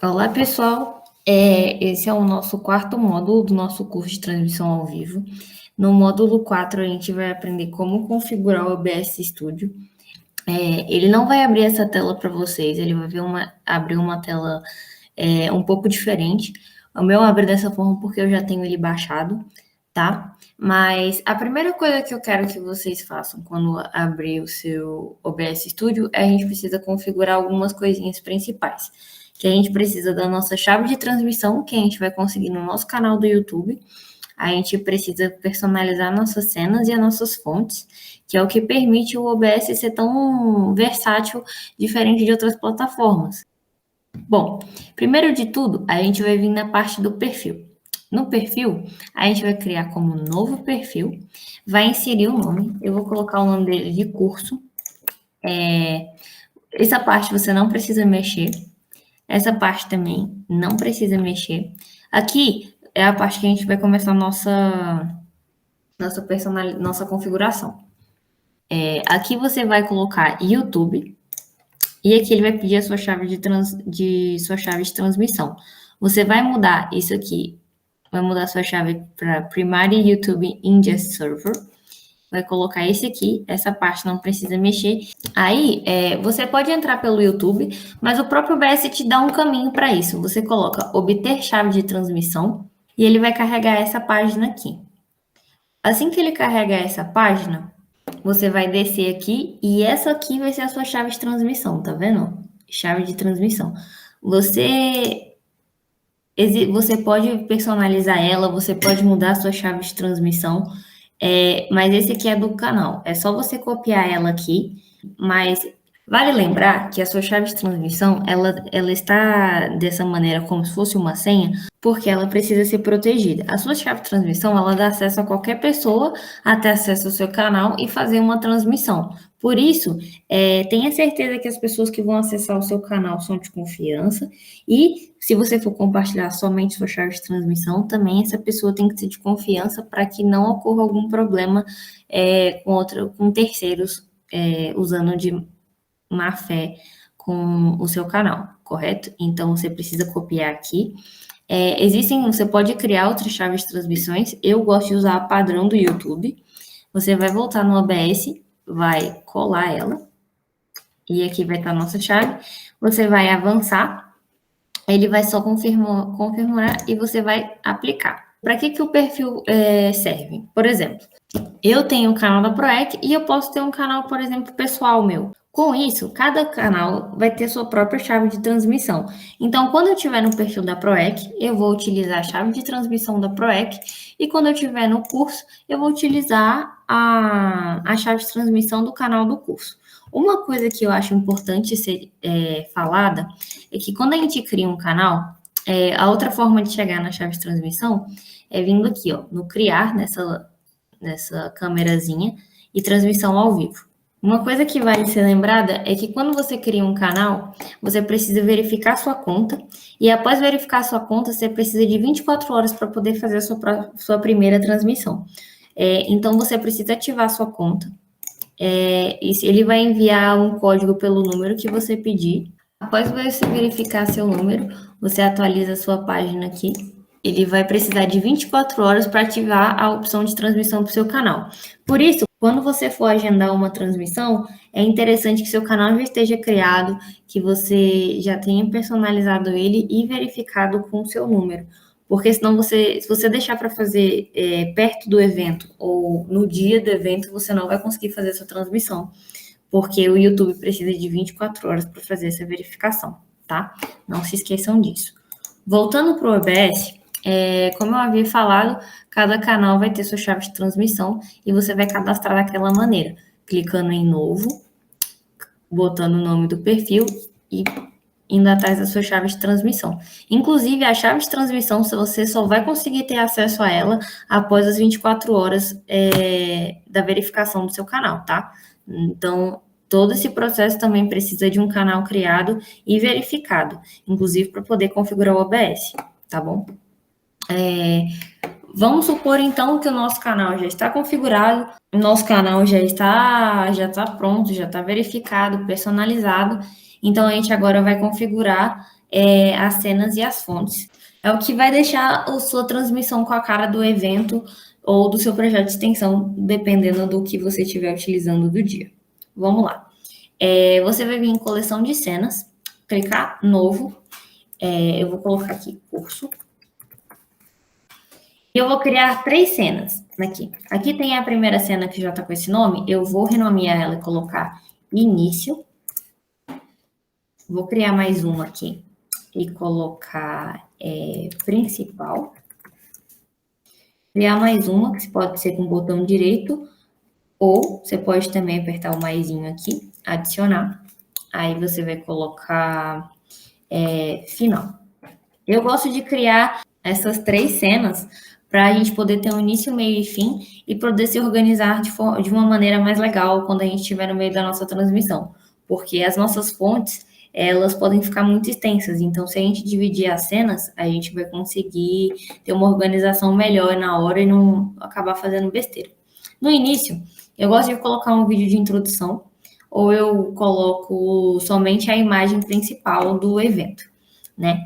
Olá, pessoal. Esse é o nosso quarto módulo do nosso curso de transmissão ao vivo. No módulo 4, a gente vai aprender como configurar o OBS Studio. Ele não vai abrir essa tela para vocês, ele vai abrir uma tela um pouco diferente. O meu abre dessa forma porque eu já tenho ele baixado, tá? Mas a primeira coisa que eu quero que vocês façam quando abrir o seu OBS Studio a gente precisa configurar algumas coisinhas principais. Que a gente precisa da nossa chave de transmissão, que a gente vai conseguir no nosso canal do YouTube. A gente precisa personalizar nossas cenas e as nossas fontes, que é o que permite o OBS ser tão versátil, diferente de outras plataformas. Bom, primeiro de tudo, a gente vai vir na parte do perfil. No perfil, a gente vai criar como novo perfil, vai inserir o nome, eu vou colocar o nome dele de curso. Essa parte você não precisa mexer, essa parte também não precisa mexer. Aqui é a parte que a gente vai começar a nossa configuração. Aqui você vai colocar YouTube e aqui ele vai pedir a sua chave de transmissão. Você vai mudar isso aqui, vai mudar sua chave para Primary YouTube Ingest Server. Vai colocar esse aqui, essa parte não precisa mexer. Aí, você pode entrar pelo YouTube, mas o próprio OBS te dá um caminho para isso. Você coloca obter chave de transmissão e ele vai carregar essa página aqui. Assim que ele carregar essa página, você vai descer aqui e essa aqui vai ser a sua chave de transmissão, tá vendo? Chave de transmissão. Você pode personalizar ela, você pode mudar a sua chave de transmissão, mas esse aqui é do canal. É só você copiar ela aqui, mas vale lembrar que a sua chave de transmissão, ela está dessa maneira como se fosse uma senha, porque ela precisa ser protegida. A sua chave de transmissão, ela dá acesso a qualquer pessoa a ter acesso ao seu canal e fazer uma transmissão. Por isso, tenha certeza que as pessoas que vão acessar o seu canal são de confiança e se você for compartilhar somente sua chave de transmissão, também essa pessoa tem que ser de confiança para que não ocorra algum problema com terceiros usando de má fé com o seu canal, correto? Então, você precisa copiar aqui. Você pode criar outras chaves de transmissões. Eu gosto de usar a padrão do YouTube. Você vai voltar no OBS, vai colar ela. E aqui vai estar a nossa chave. Você vai avançar. Ele vai só confirmar e você vai aplicar. Para que o perfil serve? Por exemplo, eu tenho o canal da ProEC e eu posso ter um canal, por exemplo, pessoal meu. Com isso, cada canal vai ter sua própria chave de transmissão. Então, quando eu estiver no perfil da ProEC, eu vou utilizar a chave de transmissão da ProEC e quando eu estiver no curso, eu vou utilizar a chave de transmissão do canal do curso. Uma coisa que eu acho importante ser falada é que quando a gente cria um canal, a outra forma de chegar na chave de transmissão é vindo aqui, ó, no criar, nessa câmerazinha, e transmissão ao vivo. Uma coisa que vale ser lembrada é que quando você cria um canal, você precisa verificar sua conta, e após verificar sua conta, você precisa de 24 horas para poder fazer a sua primeira transmissão. Então, você precisa ativar sua conta, ele vai enviar um código pelo número que você pedir. Após você verificar seu número, você atualiza a sua página aqui. Ele vai precisar de 24 horas para ativar a opção de transmissão para o seu canal. Por isso, quando você for agendar uma transmissão, é interessante que seu canal já esteja criado, que você já tenha personalizado ele e verificado com o seu número. Porque senão se você deixar para fazer perto do evento ou no dia do evento, você não vai conseguir fazer essa transmissão. Porque o YouTube precisa de 24 horas para fazer essa verificação, tá? Não se esqueçam disso. Voltando para o OBS, como eu havia falado, cada canal vai ter sua chave de transmissão e você vai cadastrar daquela maneira, clicando em novo, botando o nome do perfil e indo atrás da sua chave de transmissão. Inclusive, a chave de transmissão, você só vai conseguir ter acesso a ela após as 24 horas da verificação do seu canal, tá? Então, todo esse processo também precisa de um canal criado e verificado, inclusive para poder configurar o OBS, tá bom? Vamos supor, então, que o nosso canal já está configurado, o nosso canal já está pronto, já está verificado, personalizado. Então, a gente agora vai configurar as cenas e as fontes. É o que vai deixar a sua transmissão com a cara do evento ou do seu projeto de extensão, dependendo do que você estiver utilizando do dia. Vamos lá. Você vai vir em coleção de cenas, clicar novo. Eu vou colocar aqui curso. E eu vou criar 3 cenas aqui. Aqui tem a primeira cena que já está com esse nome. Eu vou renomear ela e colocar início. Vou criar mais uma aqui e colocar principal. Criar mais uma, que pode ser com o botão direito, ou você pode também apertar o maisinho aqui, adicionar. Aí você vai colocar final. Eu gosto de criar essas 3 cenas para a gente poder ter um início, meio e fim e poder se organizar de uma maneira mais legal quando a gente estiver no meio da nossa transmissão. Porque as nossas fontes, elas podem ficar muito extensas. Então, se a gente dividir as cenas, a gente vai conseguir ter uma organização melhor na hora e não acabar fazendo besteira. No início, eu gosto de colocar um vídeo de introdução ou eu coloco somente a imagem principal do evento, né?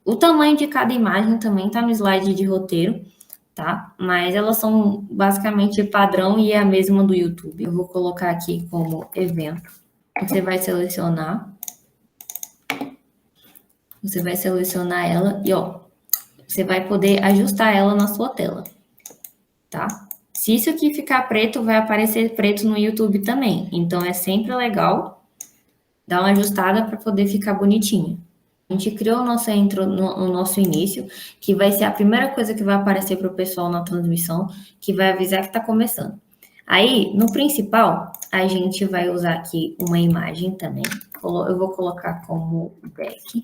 O tamanho de cada imagem também está no slide de roteiro, tá? Mas elas são basicamente padrão e é a mesma do YouTube. Eu vou colocar aqui como evento. Você vai selecionar ela e, ó, você vai poder ajustar ela na sua tela, tá? Se isso aqui ficar preto, vai aparecer preto no YouTube também. Então, é sempre legal dar uma ajustada para poder ficar bonitinho. A gente criou o nosso intro no nosso início, que vai ser a primeira coisa que vai aparecer para o pessoal na transmissão, que vai avisar que está começando. Aí, no principal, a gente vai usar aqui uma imagem também. Eu vou colocar como back.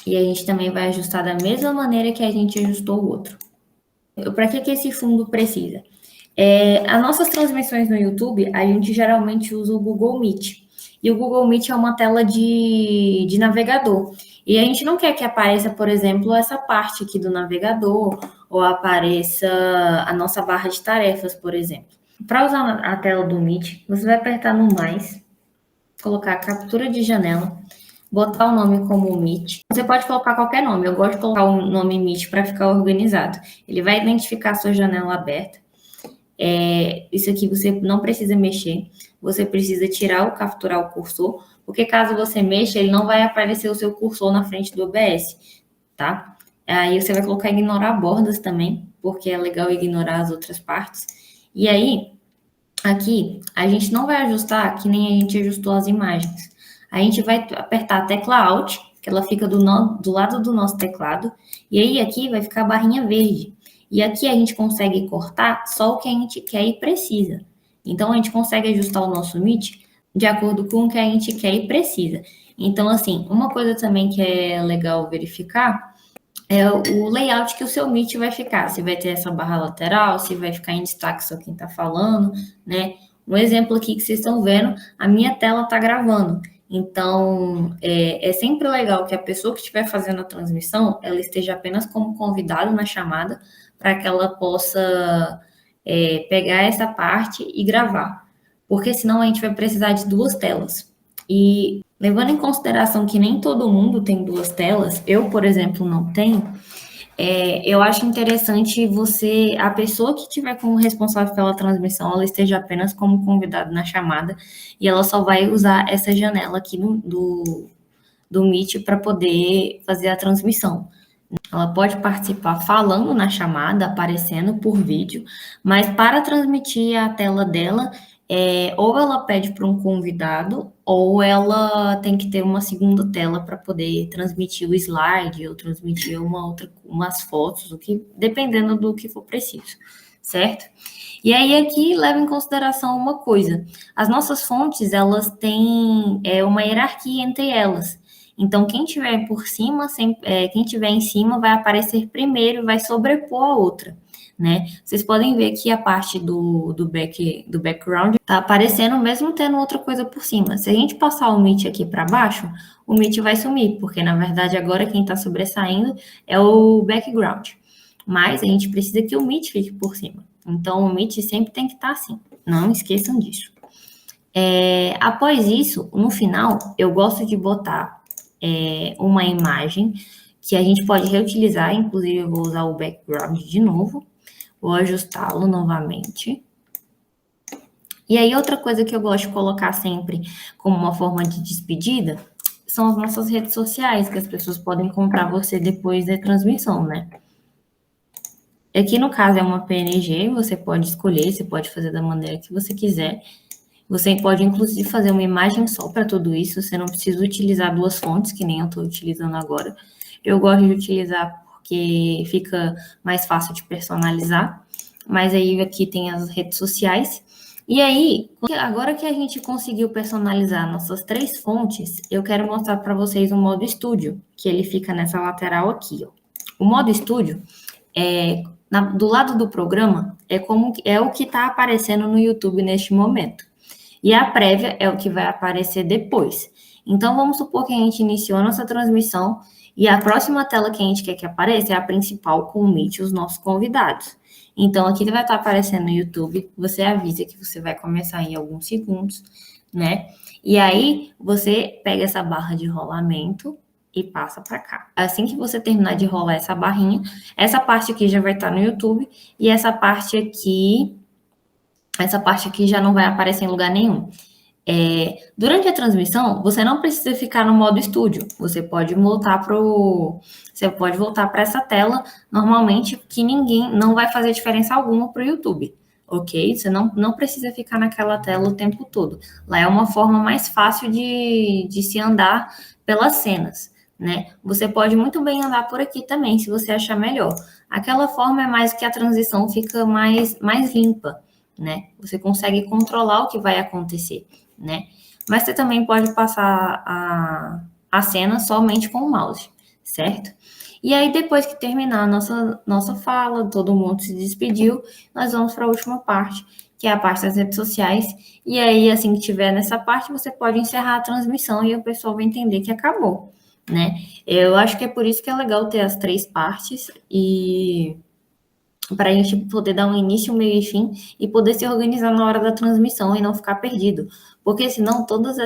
E a gente também vai ajustar da mesma maneira que a gente ajustou o outro. Para que esse fundo precisa? As nossas transmissões no YouTube, a gente geralmente usa o Google Meet. E o Google Meet é uma tela de navegador. E a gente não quer que apareça, por exemplo, essa parte aqui do navegador, ou apareça a nossa barra de tarefas, por exemplo. Para usar a tela do Meet, você vai apertar no mais, colocar captura de janela, botar o nome como Meet. Você pode colocar qualquer nome, eu gosto de colocar o nome Meet para ficar organizado. Ele vai identificar a sua janela aberta. Isso aqui você não precisa mexer, você precisa tirar ou capturar o cursor, porque caso você mexa, ele não vai aparecer o seu cursor na frente do OBS, tá? Aí você vai colocar ignorar bordas também, porque é legal ignorar as outras partes. E aí, aqui, a gente não vai ajustar que nem a gente ajustou as imagens. A gente vai apertar a tecla Alt, que ela fica do lado do nosso teclado, e aí aqui vai ficar a barrinha verde. E aqui a gente consegue cortar só o que a gente quer e precisa. Então, a gente consegue ajustar o nosso Meet de acordo com o que a gente quer e precisa. Então, assim, uma coisa também que é legal verificar é o layout que o seu Meet vai ficar. Se vai ter essa barra lateral, se vai ficar em destaque só quem está falando, né? Um exemplo aqui que vocês estão vendo, a minha tela está gravando. Então, é sempre legal que a pessoa que estiver fazendo a transmissão, ela esteja apenas como convidado na chamada, para que ela possa pegar essa parte e gravar. Porque senão a gente vai precisar de 2 telas. E levando em consideração que nem todo mundo tem 2 telas, eu, por exemplo, não tenho, eu acho interessante a pessoa que estiver como responsável pela transmissão, ela esteja apenas como convidado na chamada e ela só vai usar essa janela aqui do Meet para poder fazer a transmissão. Ela pode participar falando na chamada, aparecendo por vídeo, mas para transmitir a tela dela, ou ela pede para um convidado, ou ela tem que ter uma segunda tela para poder transmitir o slide, ou transmitir umas fotos, dependendo do que for preciso, certo? E aí aqui leva em consideração uma coisa, as nossas fontes, elas têm uma hierarquia entre elas. Então, quem tiver por cima, quem tiver em cima vai aparecer primeiro e vai sobrepor a outra, né? Vocês podem ver que a parte do background tá aparecendo mesmo tendo outra coisa por cima. Se a gente passar o Meet aqui para baixo, o Meet vai sumir, porque na verdade agora quem está sobressaindo é o background. Mas a gente precisa que o Meet fique por cima. Então, o Meet sempre tem que estar assim. Não esqueçam disso. Após isso, no final, eu gosto de botar uma imagem que a gente pode reutilizar, inclusive eu vou usar o background de novo, vou ajustá-lo novamente. E aí, outra coisa que eu gosto de colocar sempre como uma forma de despedida são as nossas redes sociais, que as pessoas podem encontrar você depois da transmissão, né? Aqui, no caso, é uma PNG, você pode escolher, você pode fazer da maneira que você quiser. Você pode, inclusive, fazer uma imagem só para tudo isso, você não precisa utilizar duas fontes, que nem eu estou utilizando agora. Eu gosto de utilizar porque fica mais fácil de personalizar, mas aí aqui tem as redes sociais. E aí, agora que a gente conseguiu personalizar nossas 3 fontes, eu quero mostrar para vocês o modo estúdio, que ele fica nessa lateral aqui, ó. O modo estúdio do lado do programa é o que está aparecendo no YouTube neste momento. E a prévia é o que vai aparecer depois. Então, vamos supor que a gente iniciou a nossa transmissão e a próxima tela que a gente quer que apareça é a principal com o Meet e os nossos convidados. Então, aqui vai estar aparecendo no YouTube, você avisa que você vai começar em alguns segundos, né? E aí, você pega essa barra de rolamento e passa para cá. Assim que você terminar de rolar essa barrinha, essa parte aqui já vai estar no YouTube e essa parte aqui já não vai aparecer em lugar nenhum. Durante a transmissão, você não precisa ficar no modo estúdio. Você pode voltar para essa tela normalmente, que não vai fazer diferença alguma para o YouTube, ok? Você não precisa ficar naquela tela o tempo todo. Lá é uma forma mais fácil de se andar pelas cenas, né? Você pode muito bem andar por aqui também, se você achar melhor. Aquela forma é mais que a transição fica mais limpa, né? Você consegue controlar o que vai acontecer, né? Mas você também pode passar a cena somente com o mouse, certo? E aí, depois que terminar a nossa fala, todo mundo se despediu, nós vamos para a última parte, que é a parte das redes sociais. E aí, assim que tiver nessa parte, você pode encerrar a transmissão e o pessoal vai entender que acabou, né? Eu acho que é por isso que é legal ter as 3 partes e para a gente poder dar um início, um meio e fim e poder se organizar na hora da transmissão e não ficar perdido. Porque senão todas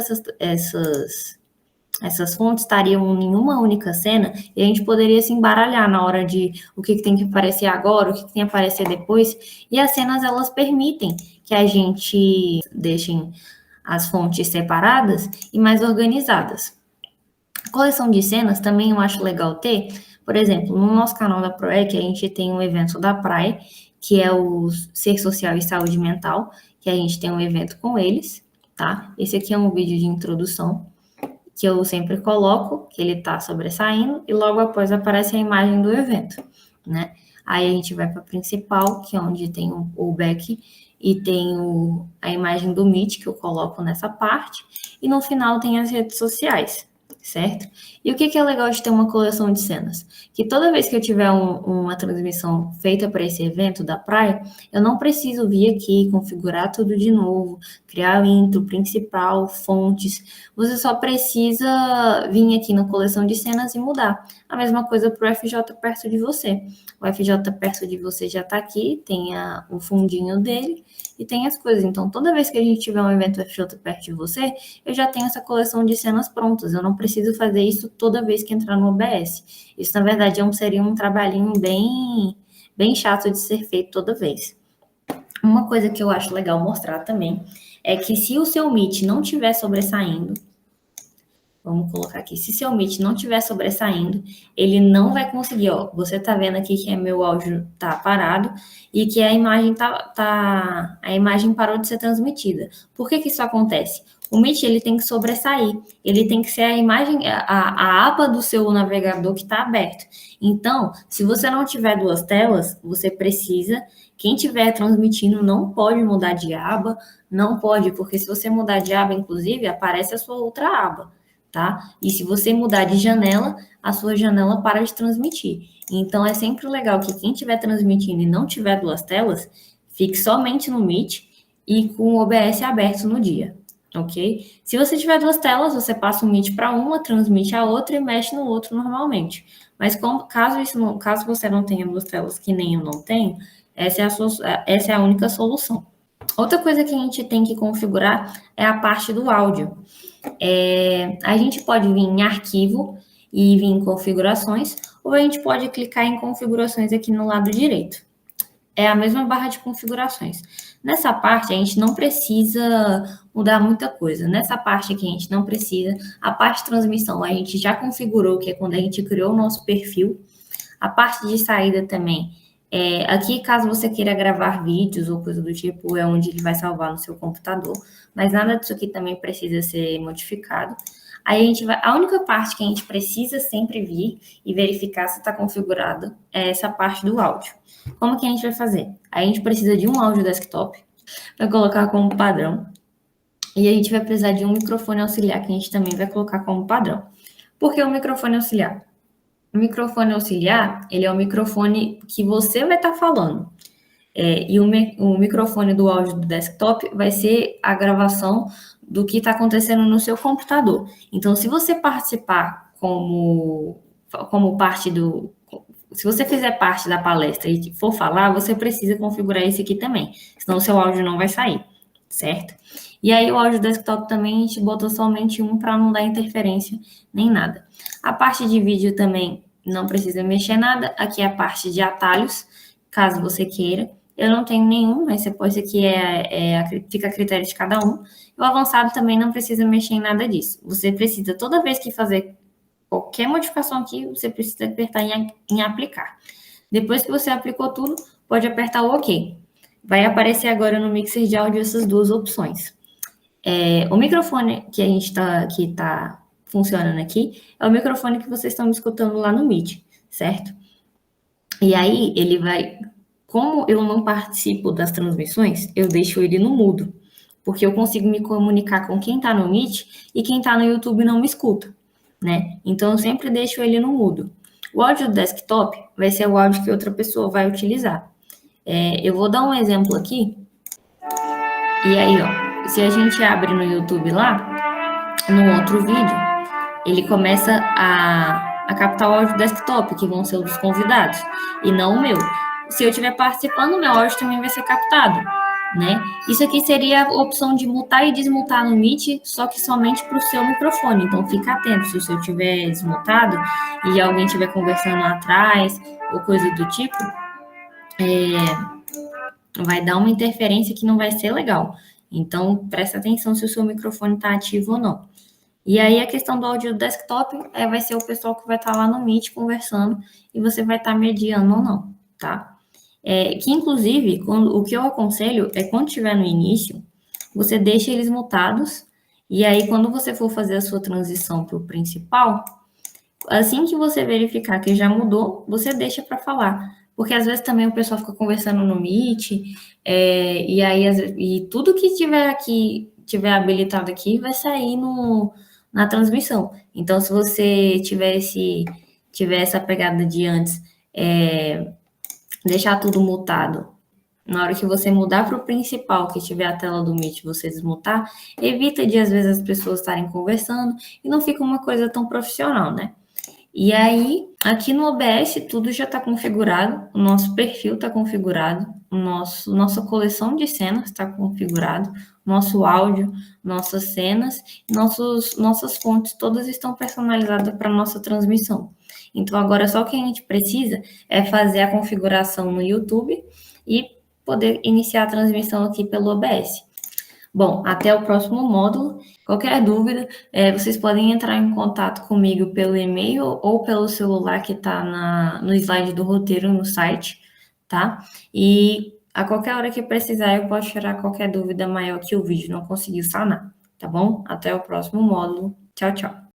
essas fontes estariam em uma única cena e a gente poderia se embaralhar na hora de o que tem que aparecer agora, o que tem que aparecer depois. E as cenas, elas permitem que a gente deixe as fontes separadas e mais organizadas. Coleção de cenas também eu acho legal ter. Por exemplo, no nosso canal da ProEC, a gente tem um evento da Praia, que é o Ser Social e Saúde Mental, que a gente tem um evento com eles, tá? Esse aqui é um vídeo de introdução, que eu sempre coloco, que ele tá sobressaindo, e logo após aparece a imagem do evento, né? Aí a gente vai para a principal, que é onde tem o back, e tem a imagem do Meet, que eu coloco nessa parte, e no final tem as redes sociais, certo? E o que é legal de ter uma coleção de cenas? Que toda vez que eu tiver uma transmissão feita para esse evento da praia, eu não preciso vir aqui, configurar tudo de novo, criar o intro, principal, fontes. Você só precisa vir aqui na coleção de cenas e mudar. A mesma coisa para o FJ perto de você. O FJ perto de você já está aqui, tem o fundinho dele e tem as coisas. Então, toda vez que a gente tiver um evento FJ perto de você, eu já tenho essa coleção de cenas prontas. Eu não preciso fazer isso toda vez que entrar no OBS. Isso, na verdade, seria um trabalhinho bem chato de ser feito toda vez. Uma coisa que eu acho legal mostrar também é que se o seu Meet não estiver sobressaindo, vamos colocar aqui, se seu Meet não estiver sobressaindo, ele não vai conseguir, ó, você tá vendo aqui que meu áudio tá parado e que a imagem a imagem parou de ser transmitida. Por que isso acontece? O Meet, ele tem que sobressair, ele tem que ser a imagem, a aba do seu navegador que está aberto. Então, se você não tiver 2 telas, você precisa, quem estiver transmitindo não pode mudar de aba, não pode, porque se você mudar de aba, inclusive, aparece a sua outra aba, tá? E se você mudar de janela, a sua janela para de transmitir. Então, é sempre legal que quem estiver transmitindo e não tiver 2 telas, fique somente no Meet e com o OBS aberto no dia. Ok? Se você tiver 2 telas, você passa o Meet para uma, transmite a outra e mexe no outro normalmente. Mas caso você não tenha 2 telas, que nem eu não tenho, essa é a única solução. Outra coisa que a gente tem que configurar é a parte do áudio. A gente pode vir em arquivo e vir em configurações, ou a gente pode clicar em configurações aqui no lado direito. É a mesma barra de configurações. Nessa parte, a gente não precisa mudar muita coisa. Nessa parte aqui, a gente não precisa. A parte de transmissão, a gente já configurou, que é quando a gente criou o nosso perfil. A parte de saída também. Aqui, caso você queira gravar vídeos ou coisa do tipo, é onde ele vai salvar no seu computador. Mas nada disso aqui também precisa ser modificado. Aí a única parte que a gente precisa sempre vir e verificar se está configurado é essa parte do áudio. Como que a gente vai fazer? Aí a gente precisa de um áudio desktop para colocar como padrão. E a gente vai precisar de um microfone auxiliar que a gente também vai colocar como padrão. Por que o microfone auxiliar? O microfone auxiliar, ele é o microfone que você vai estar falando. E o microfone do áudio do desktop vai ser a gravação do que está acontecendo no seu computador. Então, se você participar como parte do... Se você fizer parte da palestra e for falar, você precisa configurar esse aqui também, senão o seu áudio não vai sair, certo? E aí o áudio desktop também a gente botou somente um para não dar interferência nem nada. A parte de vídeo também não precisa mexer nada. Aqui é a parte de atalhos, caso você queira. Eu não tenho nenhum, mas isso aqui fica a critério de cada um. O avançado também não precisa mexer em nada disso. Você precisa, toda vez que fazer qualquer modificação aqui, você precisa apertar em aplicar. Depois que você aplicou tudo, pode apertar o OK. Vai aparecer agora no mixer de áudio essas duas opções. O microfone que a gente tá funcionando aqui é o microfone que vocês estão me escutando lá no Meet, certo? E aí, ele vai... Como eu não participo das transmissões, eu deixo ele no mudo, porque eu consigo me comunicar com quem está no Meet e quem está no YouTube não me escuta, né? Então, eu sempre deixo ele no mudo. O áudio do desktop vai ser o áudio que outra pessoa vai utilizar. Eu vou dar um exemplo aqui. E aí, ó, se a gente abre no YouTube lá, no outro vídeo, ele começa a captar o áudio desktop, que vão ser os convidados, e não o meu. Se eu estiver participando, o meu áudio também vai ser captado, né? Isso aqui seria a opção de mutar e desmutar no Meet, só que somente para o seu microfone. Então, fica atento, se o seu estiver desmutado e alguém estiver conversando atrás, ou coisa do tipo, vai dar uma interferência que não vai ser legal. Então, presta atenção se o seu microfone está ativo ou não. E aí, a questão do áudio do desktop vai ser o pessoal que vai estar lá no Meet conversando e você vai estar mediando ou não, tá? Que, inclusive, o que eu aconselho é quando estiver no início, você deixa eles mutados e aí, quando você for fazer a sua transição para o principal, assim que você verificar que já mudou, você deixa para falar. Porque às vezes também o pessoal fica conversando no Meet, e aí e tudo que tiver habilitado aqui vai sair na transmissão. Então, se você tiver essa pegada de antes, deixar tudo mutado, na hora que você mudar para o principal, que tiver a tela do Meet, você desmutar, evita de às vezes as pessoas estarem conversando e não fica uma coisa tão profissional, né? E aí, aqui no OBS, tudo já está configurado, o nosso perfil está configurado, nossa coleção de cenas está configurado, nosso áudio, nossas cenas, nossas fontes, todas estão personalizadas para a nossa transmissão. Então, agora só o que a gente precisa é fazer a configuração no YouTube e poder iniciar a transmissão aqui pelo OBS. Bom, até o próximo módulo. Qualquer dúvida, vocês podem entrar em contato comigo pelo e-mail ou pelo celular que está no slide do roteiro no site, tá? E a qualquer hora que precisar, eu posso tirar qualquer dúvida maior que o vídeo não conseguiu sanar, tá bom? Até o próximo módulo. Tchau, tchau.